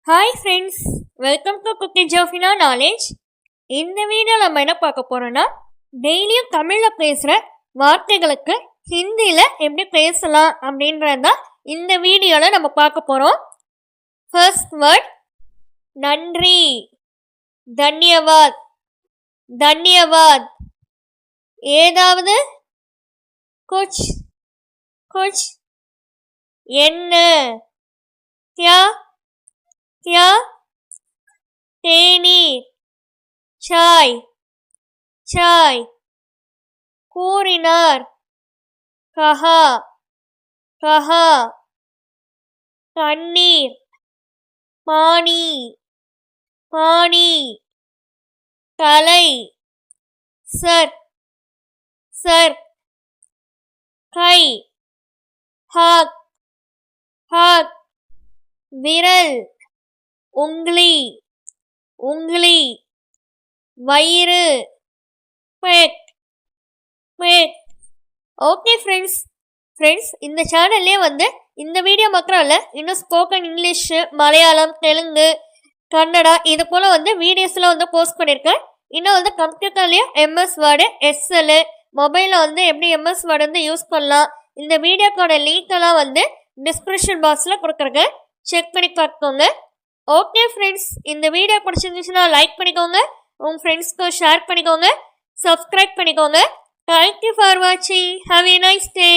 Hi friends, welcome to குட்டி ஜோஃபினா knowledge. இந்த வீடியோவில் நம்ம என்ன பார்க்க போகிறோன்னா, டெய்லியும் தமிழில் பேசுகிற வார்த்தைகளுக்கு ஹிந்தியில் எப்படி பேசலாம் அப்படின்றது தான் இந்த வீடியோவில் நம்ம பார்க்க போகிறோம். ஃபர்ஸ்ட் வேர்ட் நன்றி, தன்யவாத். தன்யவாத். ஏதாவது குச், குச். என்ன, கியா, क्या, தேநீர், சாய், சாய். கூறினார், கஹா, கஹா. தண்ணீர், பானி, பானி. தலை, சர், சர். கை, हाथ, हाथ. விரல், உங்லி, உங்லி. வயிறு, पेट, पेट. ஓகே ஃப்ரெண்ட்ஸ், இந்த சேனல்லே இந்த வீடியோ மாத்திரம் இல்லை, இன்னும் ஸ்போக்கன் இங்கிலீஷு, மலையாளம், தெலுங்கு, கன்னடா இது போல் வீடியோஸ்லாம் போஸ்ட் பண்ணியிருக்கேன். இன்னும் கம்ப்யூட்டர்லேயே எம்எஸ் வேர்டு, எஸ்எல், மொபைலில் எப்படி எம்எஸ் வேர்டு யூஸ் பண்ணலாம், இந்த வீடியோக்கான லிங்க்கெல்லாம் டிஸ்கிரிப்ஷன் பாக்ஸில் கொடுக்குறேன், செக் பண்ணி பார்த்துக்கோங்க. ஓகே ஃப்ரெண்ட்ஸ், இந்த வீடியோ பிடிச்சிருந்துச்சுன்னா லைக் பண்ணிக்கோங்க, உங்கள் ஃப்ரெண்ட்ஸ்க்கு ஷேர் பண்ணிக்கோங்க, சப்ஸ்கிரைப் பண்ணிக்கோங்க. தேங்க்யூ ஃபார் வாட்சிங். Have a nice day.